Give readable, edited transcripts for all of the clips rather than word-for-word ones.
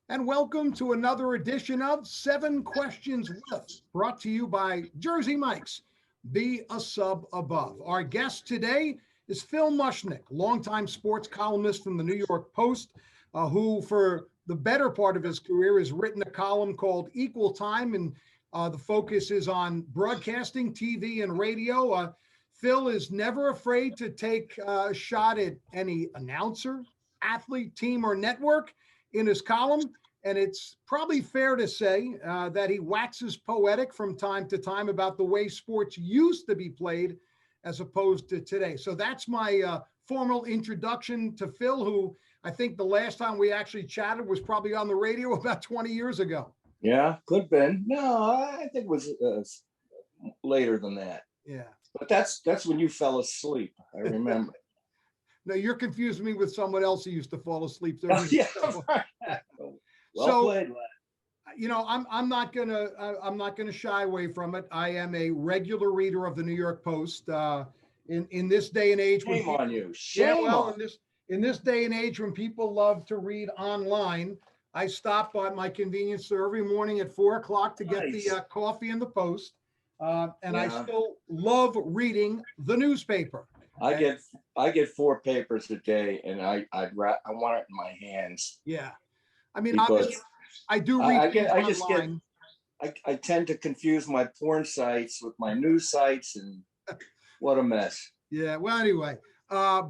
and welcome to another edition of Seven Questions With, brought to you by Jersey Mike's. Be a sub above. Our guest today is Phil Mushnick, longtime sports columnist from the New York Post, who for the better part of his career has written a column called Equal Time, and the focus is on broadcasting, TV, and radio. Phil is never afraid to take a shot at any announcer, athlete, team, or network in his column. And it's probably fair to say that he waxes poetic from time to time about the way sports used to be played as opposed to today. So that's my formal introduction to Phil, who I think the last time we actually chatted was probably on the radio about 20 years ago. Yeah, could have been. No, I think it was later than that. Yeah. But that's when you fell asleep. I remember. No, you're confusing me with someone else who used to fall asleep. Oh, yeah. Well played. I'm not gonna shy away from it. I am a regular reader of the New York Post. In this day and age, Shame on you. Shame on. In this day and age when people love to read online, I stop by my convenience store every morning at 4 o'clock to get the coffee and the Post. I still love reading the newspaper. I get 4 papers a day, and I want it in my hands. Yeah, I mean, obviously, I do read online. I tend to confuse my porn sites with my news sites, and what a mess. Yeah. Well, anyway, I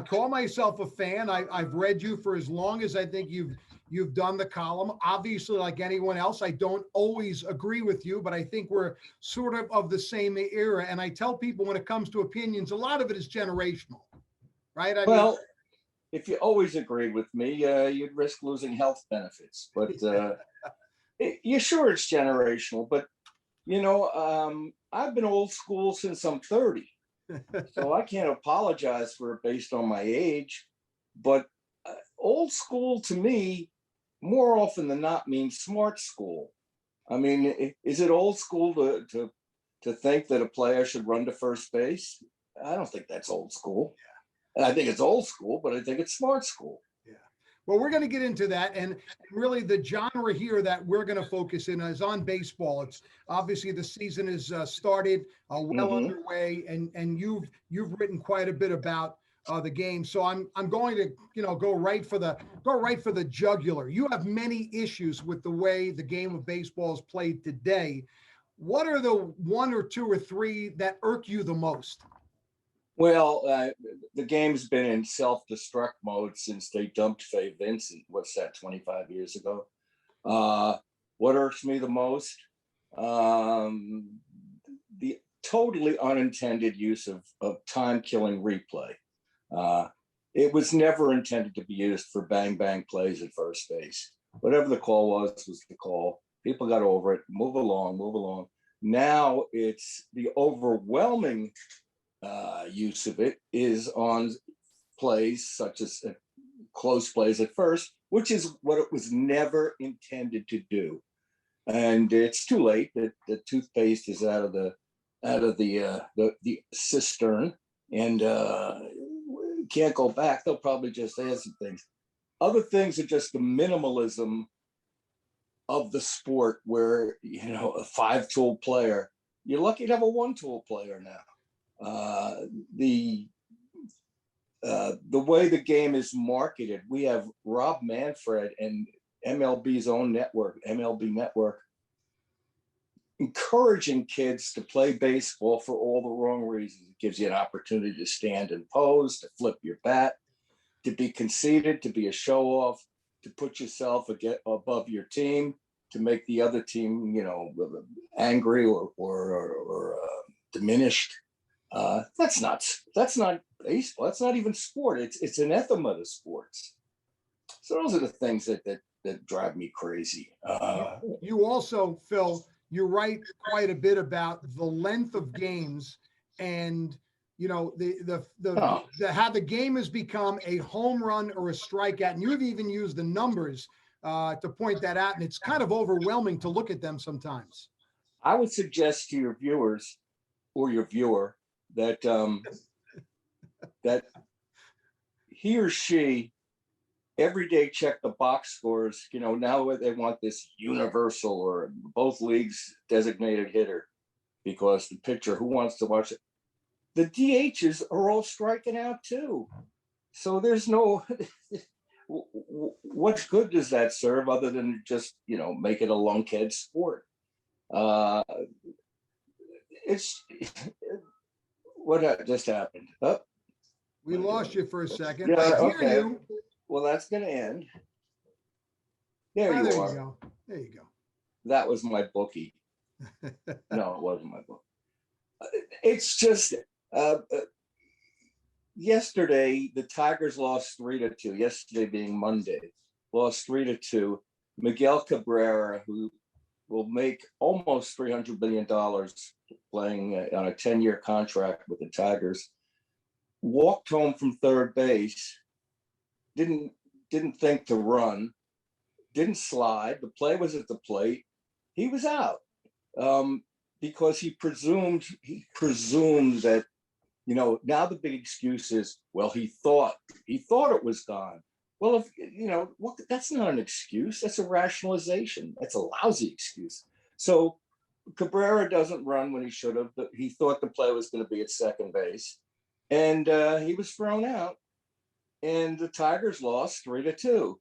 call myself a fan. I've read you for as long as I think you've done the column. Obviously, like anyone else, I don't always agree with you, but I think we're sort of the same era. And I tell people when it comes to opinions, a lot of it is generational, right? I mean, if you always agreed with me, you'd risk losing health benefits. But you're sure it's generational. But, I've been old school since I'm 30. So I can't apologize for it based on my age. But old school to me, more often than not, means smart school. I mean, is it old school to think that a player should run to first base? I don't think that's old school. And I think it's old school, but I think it's smart school. Yeah. Well, we're going to get into that. And really the genre here that we're going to focus in is on baseball. It's obviously the season is started well underway, and you've written quite a bit about the game. So I'm going to, go right for the jugular. You have many issues with the way the game of baseball is played today. What are the 1 or 2 or 3 that irk you the most? Well, the game's been in self-destruct mode since they dumped Faye Vincent. What's that, 25 years ago? What irks me the most? The totally unintended use of time-killing replay. It was never intended to be used for bang-bang plays at first base. Whatever the call was the call. People got over it. Move along. Now it's the overwhelming use of it is on plays such as close plays at first, which is what it was never intended to do. And it's too late. The toothpaste is out of the cistern, and can't go back. They'll probably just add some things. Other things are just the minimalism of the sport, where a 5-tool player, you're lucky to have a 1-tool player now. The way the game is marketed, we have Rob Manfred and MLB's own network, MLB Network, encouraging kids to play baseball for all the wrong reasons. It gives you an opportunity to stand and pose, to flip your bat, to be conceited, to be a show-off, to put yourself above your team, to make the other team, angry or diminished. That's not baseball. That's not even sport. It's anathema to sports. So those are the things that drive me crazy. You also, Phil, you write quite a bit about the length of games, and the how the game has become a home run or a strikeout, and you've even used the numbers to point that out, and it's kind of overwhelming to look at them sometimes. I would suggest to your viewers or your viewer that that he or she everyday check the box scores. Now they want this universal or both leagues designated hitter because the pitcher, who wants to watch it? The DHs are all striking out too. So there's no, what good does that serve other than just, make it a lunkhead sport? It's what just happened. Oh, We lost you for a second. yeah, I hear okay. you. Well, that's going to end. There Ah, you there are. you go. There you go. That was my bookie. No, it wasn't my book. It's just yesterday the Tigers lost 3-2. Yesterday being Monday, lost 3-2. Miguel Cabrera, who will make almost $300 million playing on a 10-year contract with the Tigers, walked home from third base. Didn't think to run. Didn't slide. The play was at the plate. He was out. Because he presumed that, now the big excuse is, well, he thought it was gone. Well, that's not an excuse. That's a rationalization. That's a lousy excuse. So Cabrera doesn't run when he should have. But he thought the play was going to be at second base, and he was thrown out. And the Tigers lost 3-2 to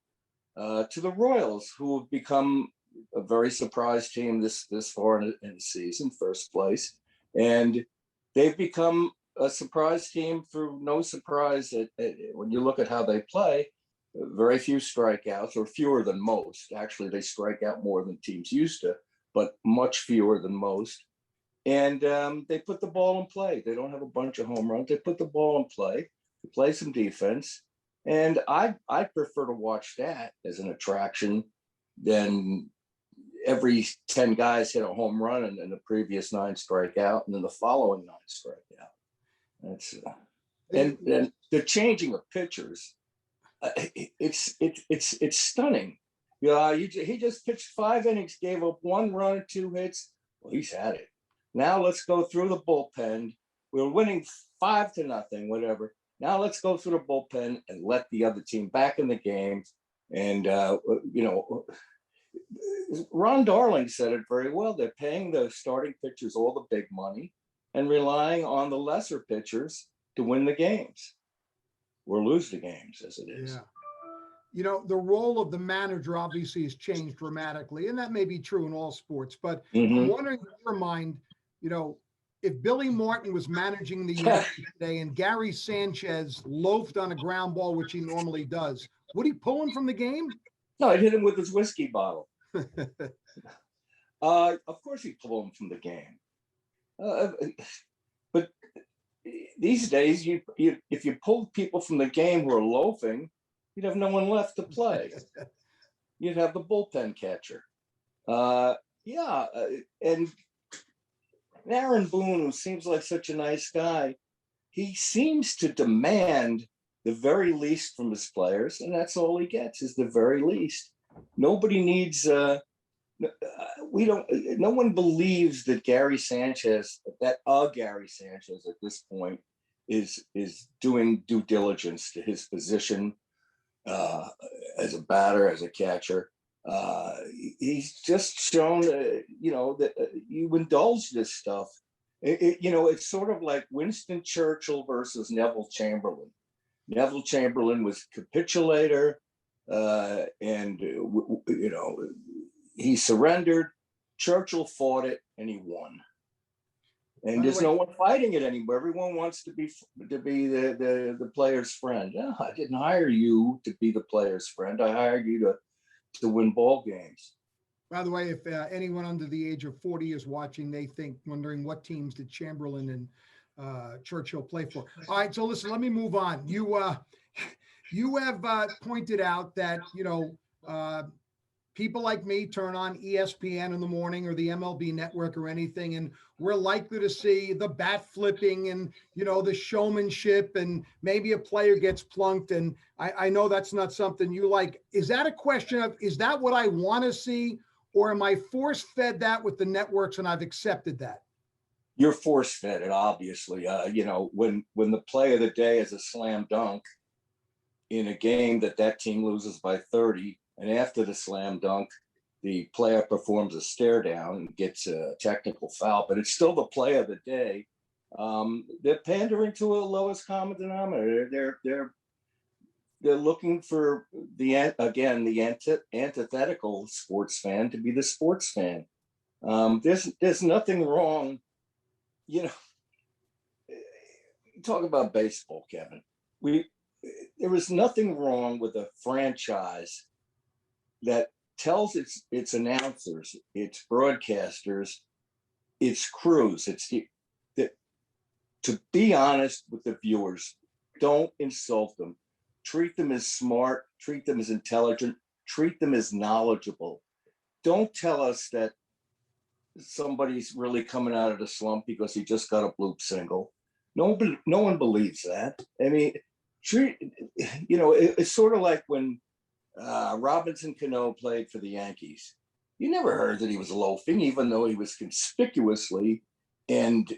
the Royals, who have become a very surprise team this far in the season, first place. And they've become a surprise team through no surprise. When you look at how they play, very few strikeouts, or fewer than most. Actually, they strike out more than teams used to, but much fewer than most. And they put the ball in play. They don't have a bunch of home runs. They put the ball in play, they play some defense. And I prefer to watch that as an attraction than every 10 guys hit a home run and the previous 9 strike out, and then the following 9 strike out. That's and the changing of pitchers. It's stunning. He just pitched 5 innings, gave up 1 run, 2 hits. Well, he's had it. Now let's go through the bullpen. We're winning 5-0, whatever. Now let's go through the bullpen and let the other team back in the game. And Ron Darling said it very well. They're paying the starting pitchers all the big money and relying on the lesser pitchers to win the games or lose the games, as it is. Yeah. The role of the manager obviously has changed dramatically, and that may be true in all sports. But I'm wondering, in your mind, if Billy Martin was managing the Yankees today and Gary Sanchez loafed on a ground ball, which he normally does, would he pull him from the game? No, I'd hit him with his whiskey bottle. Of course he'd pull him from the game. But these days, if you pulled people from the game who are loafing, you'd have no one left to play. You'd have the bullpen catcher. And Aaron Boone, who seems like such a nice guy, he seems to demand the very least from his players, and that's all he gets is the very least. Nobody needs. No one believes that Gary Sanchez at this point is doing due diligence to his position as a batter, as a catcher. He's just shown, that you indulge this stuff. It's sort of like Winston Churchill versus Neville Chamberlain. Neville Chamberlain was a capitulator, and he surrendered. Churchill fought it, and he won. And there's no one fighting it anymore. Everyone wants to be the player's friend. No, I didn't hire you to be the player's friend. I hired you to win ball games. By the way, if anyone under the age of 40 is watching, they wondering what teams did Chamberlain and Churchill play for. All right, so listen, let me move on. You have pointed out that people like me turn on ESPN in the morning or the MLB Network or anything, and we're likely to see the bat flipping and the showmanship, and maybe a player gets plunked. And I know that's not something you like. Is that a question of, is that what I want to see, or am I force-fed that with the networks and I've accepted that? You're force-fed it, obviously. When the play of the day is a slam dunk, in a game that team loses by 30, and after the slam dunk, the player performs a stare down and gets a technical foul, but it's still the play of the day. They're pandering to a lowest common denominator. They're looking for the antithetical sports fan to be the sports fan. There's nothing wrong, you know. Talk about baseball, Kevin. There is nothing wrong with a franchise that tells its announcers, its broadcasters, its crews, to be honest with the viewers. Don't insult them. Treat them as smart, treat them as intelligent, treat them as knowledgeable. Don't tell us that somebody's really coming out of the slump because he just got a bloop single. No one believes that. I mean, it's sort of like when Robinson Cano played for the Yankees. You never heard that he was loafing, even though he was conspicuously and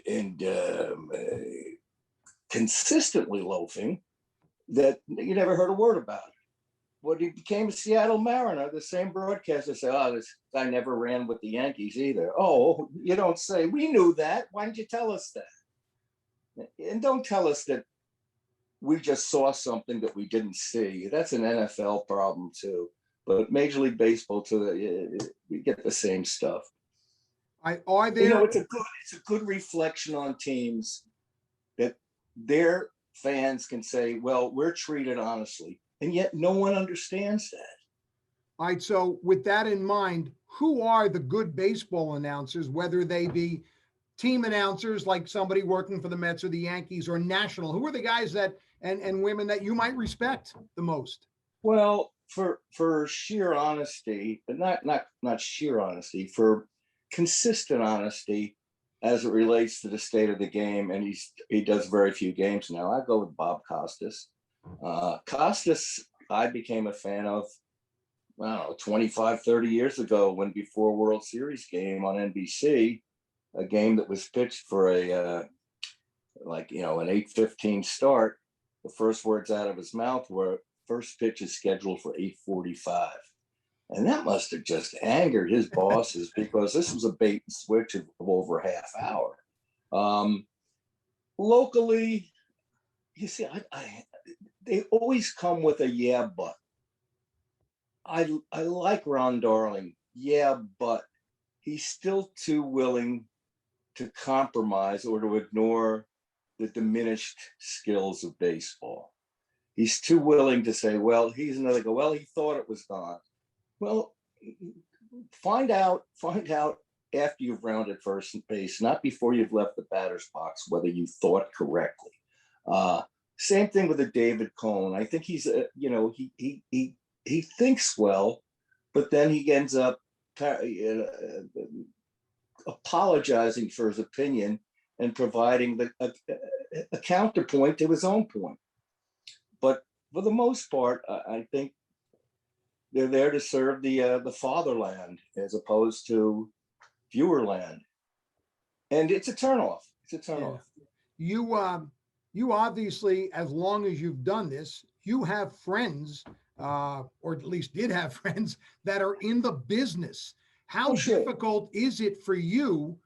consistently loafing. That you never heard a word about it. When he became a Seattle Mariner, the same broadcaster said, "Oh, this guy never ran with the Yankees either." Oh, you don't say. We knew that. Why didn't you tell us that? And don't tell us that we just saw something that we didn't see. That's an NFL problem too. But Major League Baseball too, we get the same stuff. It's a good reflection on teams that their fans can say, well, we're treated honestly, and yet no one understands that. All right, so with that in mind, who are the good baseball announcers, whether they be team announcers like somebody working for the Mets or the Yankees, or national? Who are the guys that and women that you might respect the most? Well, for sheer honesty, but not sheer honesty, for consistent honesty as it relates to the state of the game, and he does very few games now. I go with Bob Costas. Costas, I became a fan of, I don't know, 25, 30 years ago, when before World Series game on NBC, a game that was pitched for an 8:15 start, the first words out of his mouth were, "First pitch is scheduled for 8:45." And that must have just angered his bosses, because this was a bait and switch of over a half hour. Locally, you see, they always come with a yeah, but. I like Ron Darling, yeah, but he's still too willing to compromise or to ignore the diminished skills of baseball. He's too willing to say, well, he's another go, well, he thought it was gone. Well, find out after you've rounded first base, not before you've left the batter's box, whether you thought correctly. Same thing with a David Cohn. I think he's, he thinks well, but then he ends up apologizing for his opinion and providing a counterpoint to his own point. But for the most part, I think they're there to serve the fatherland as opposed to viewerland, and it's a turnoff. It's a turnoff. Yeah. You obviously, as long as you've done this, you have friends, or at least did have friends, that are in the business. How difficult is it for you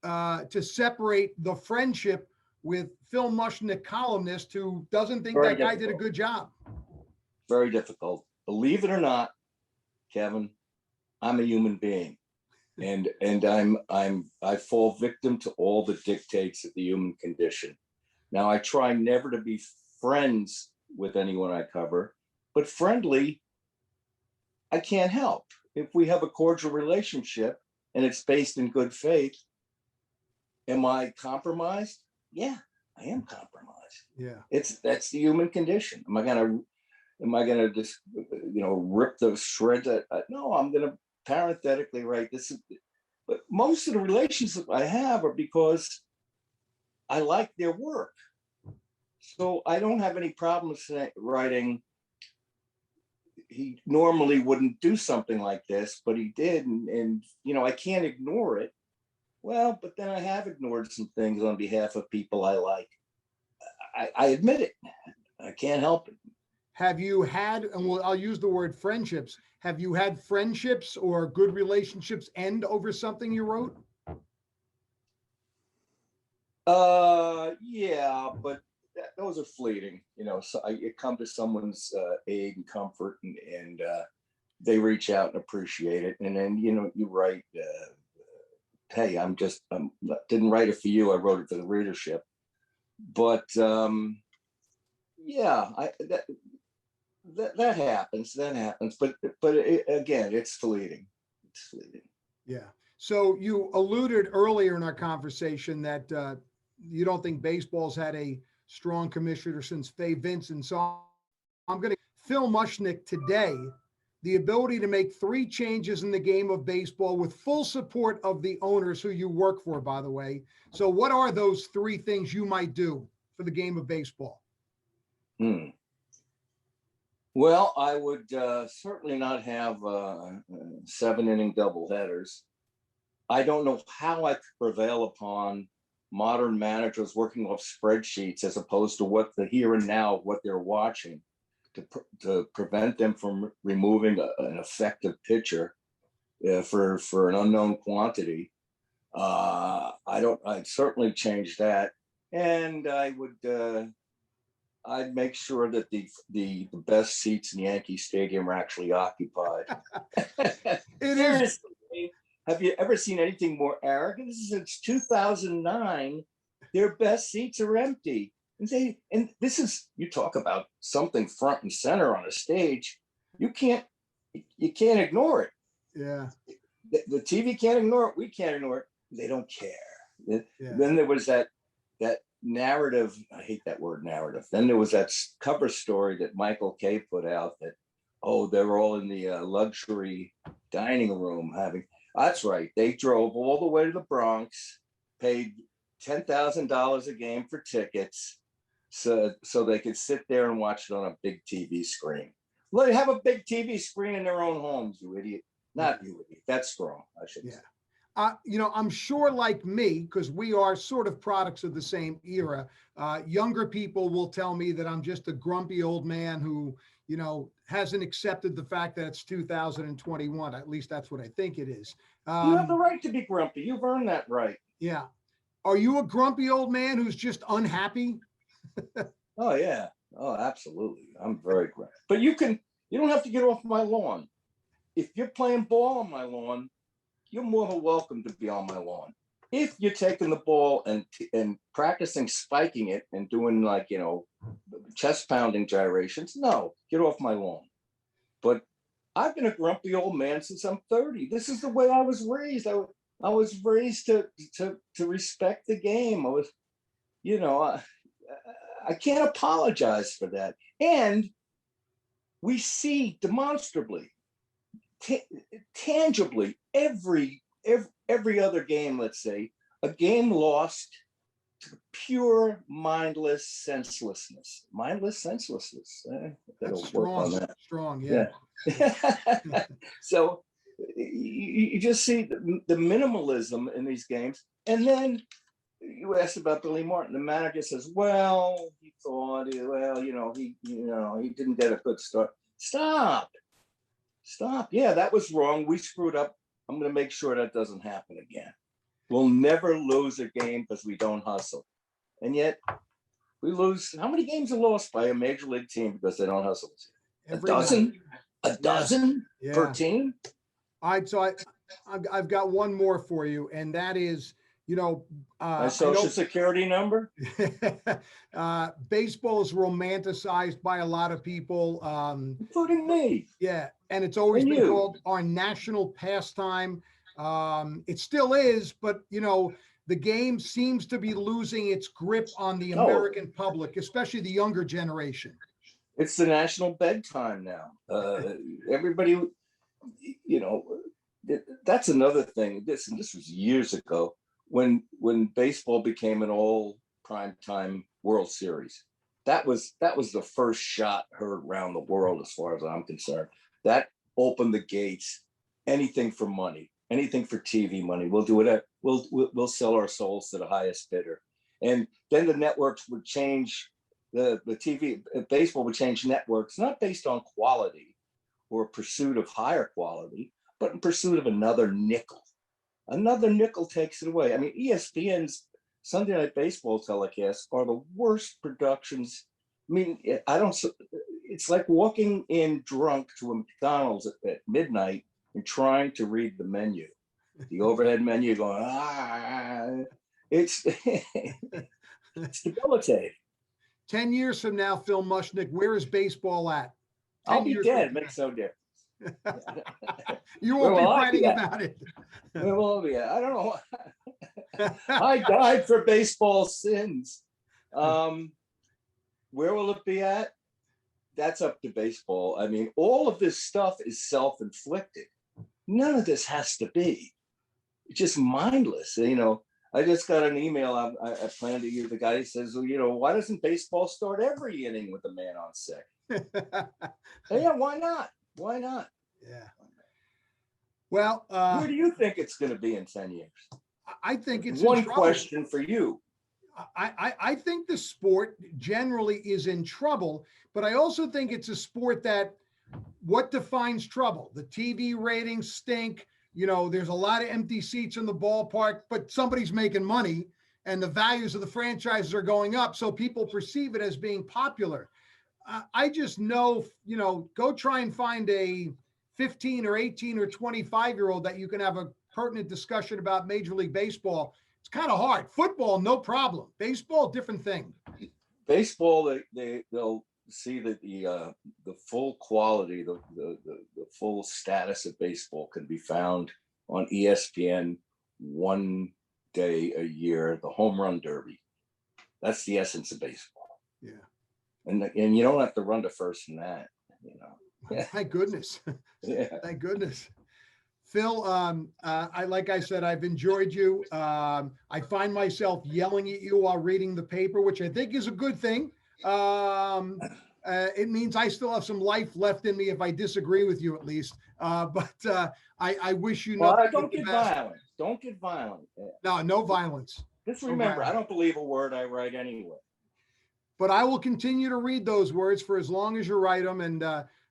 to separate the friendship with Phil Mushnick, columnist, who doesn't think that guy did a good job? Very difficult. Believe it or not, Kevin, I'm a human being, and I fall victim to all the dictates of the human condition. Now, I try never to be friends with anyone I cover, but friendly, I can't help. If we have a cordial relationship and it's based in good faith, am I compromised? Yeah, I am compromised. Yeah, that's the human condition. Am I gonna just rip those shreds? No, I'm gonna parenthetically write this. But most of the relationships I have are because I like their work. So I don't have any problems writing, he normally wouldn't do something like this, but he did. And I can't ignore it. Well, but then I have ignored some things on behalf of people I like. I admit it. I can't help it. have you had, and I'll use the word friendships. Have you had friendships or good relationships end over something you wrote? Yeah, but those are fleeting. So I come to someone's aid and comfort, and they reach out and appreciate it. And then you write, hey, didn't write it for you. I wrote it for the readership. But yeah, that happens. That happens. But again, it's fleeting. It's fleeting. Yeah. So you alluded earlier in our conversation that you don't think baseball's had a strong commissioner since Fay Vincent. So I'm going to Phil Mushnick today, the ability to make 3 changes in the game of baseball with full support of the owners who you work for, by the way. So what are those 3 things you might do for the game of baseball? Well, I would certainly not have 7-inning doubleheaders. I don't know how I could prevail upon modern managers working off spreadsheets as opposed to what the here and now, what they're watching, to prevent them from removing an effective pitcher for an unknown quantity. I'd certainly change that, and I'd make sure that the best seats in Yankee Stadium are actually occupied. It is. Seriously, have you ever seen anything more arrogant? Since 2009, their best seats are empty. And this is, you talk about something front and center on a stage. You can't ignore it. Yeah. The TV can't ignore it. We can't ignore it. They don't care. Yeah. Then there was that narrative. I hate that word, narrative. Then there was that cover story that Michael Kay put out that, they're all in the luxury dining room having. That's right. They drove all the way to the Bronx, paid $10,000 a game for tickets, so they could sit there and watch it on a big TV screen. Well, they have a big TV screen in their own homes, you idiot. Not you idiot. That's strong, I should say. I'm sure, like me, because we are sort of products of the same era, younger people will tell me that I'm just a grumpy old man who, hasn't accepted the fact that it's 2021. At least that's what I think it is. You have the right to be grumpy. You've earned that right. Yeah. Are you a grumpy old man who's just unhappy? Oh, yeah. Oh, absolutely. I'm very grumpy. But you don't have to get off my lawn. If you're playing ball on my lawn, you're more than welcome to be on my lawn. If you're taking the ball and practicing spiking it and doing chest pounding gyrations, no, get off my lawn. But I've been a grumpy old man since I'm 30. This is the way I was raised. I was raised to respect the game. I can't apologize for that. And we see demonstrably, tangibly, every other game, let's say, a game lost to pure mindless senselessness. Mindless senselessness. That's strong. That. Strong, yeah. So you just see the minimalism in these games. And then you asked about Billy Martin. The manager says, "Well, he thought, he didn't get a good start." Stop. Yeah, that was wrong. We screwed up. I'm going to make sure that doesn't happen again. We'll never lose a game because we don't hustle. And yet we lose. How many games are lost by a major league team because they don't hustle? A dozen per team. All right. So I've got one more for you, and that is, my social security number. Baseball is romanticized by a lot of people, including me. Yeah, and it's always been called our national pastime. It still is, but the game seems to be losing its grip on the American public, especially the younger generation. It's the national bedtime now. Everybody, that's another thing. This was years ago. When baseball became an all primetime World Series, that was the first shot heard around the world, as far as I'm concerned. That opened the gates. Anything for money, anything for TV money. We'll do it. We'll sell our souls to the highest bidder. And then the networks would change the TV baseball would change networks, not based on quality or pursuit of higher quality, but in pursuit of another nickel. Another nickel takes it away. I mean, ESPN's Sunday Night Baseball telecasts are the worst productions. I mean, it's like walking in drunk to a McDonald's at midnight and trying to read the menu, the overhead menu, going, it's, it's debilitating. 10 years from now, Phil Mushnick, where is baseball at? I'll be dead. It makes no difference. You won't be writing about it. Where will I be at? I don't know. I died for baseball's sins. Where will it be at? That's up to baseball. I mean, all of this stuff is self-inflicted. None of this has to be. It's just mindless. You know, I just got an email. I plan to use the guy. He says, well, you know, why doesn't baseball start every inning with a man on sick? Yeah, why not? Why not? Yeah. Well, where do you think it's going to be in 10 years? I think it's one question for you. I think the sport generally is in trouble, but I also think it's a sport that, what defines trouble? The TV ratings stink. You know, there's a lot of empty seats in the ballpark, but somebody's making money and the values of the franchises are going up. So people perceive it as being popular. I just know, you know, go try and find a 15 or 18 or 25-year-old that you can have a pertinent discussion about Major League Baseball. It's kind of hard. Football, no problem. Baseball, different thing. Baseball, they'll see that the full quality, the full status of baseball can be found on ESPN one day a year, the Home Run Derby. That's the essence of baseball. Yeah. And you don't have to run to first in that, you know. Thank goodness. Yeah. Thank goodness. Phil, like I said, I've enjoyed you. I find myself yelling at you while reading the paper, which I think is a good thing. It means I still have some life left in me if I disagree with you, at least. But I wish you nothing. Don't get violent. Don't get violent. No violence. Just remember, I don't believe a word I write anyway. But I will continue to read those words for as long as you write them. And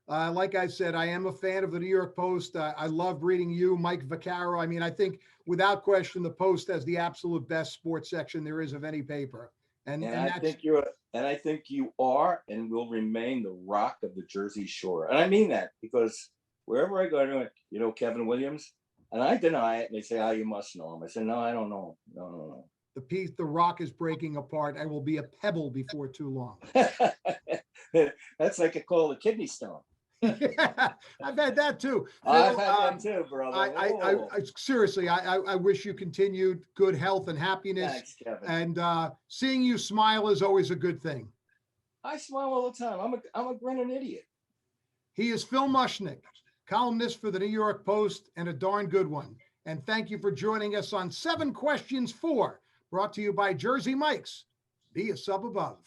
like I said, I am a fan of the New York Post. I love reading you, Mike Vaccaro. I mean, I think without question, the Post has the absolute best sports section there is of any paper. And I think you are and will remain the rock of the Jersey Shore. And I mean that because wherever I go, you know, Kevin Williams, and I deny it. And they say, you must know him. I said, no, I don't know. No. The rock is breaking apart. I will be a pebble before too long. That's like a call a kidney stone. Yeah, I've had that too. I've had that too, brother. I seriously, I wish you continued good health and happiness. Thanks, Kevin. And seeing you smile is always a good thing. I smile all the time. I'm a grinning idiot. He is Phil Mushnick, columnist for the New York Post, and a darn good one. And thank you for joining us on 7 Questions 4, brought to you by Jersey Mike's. Be a sub above.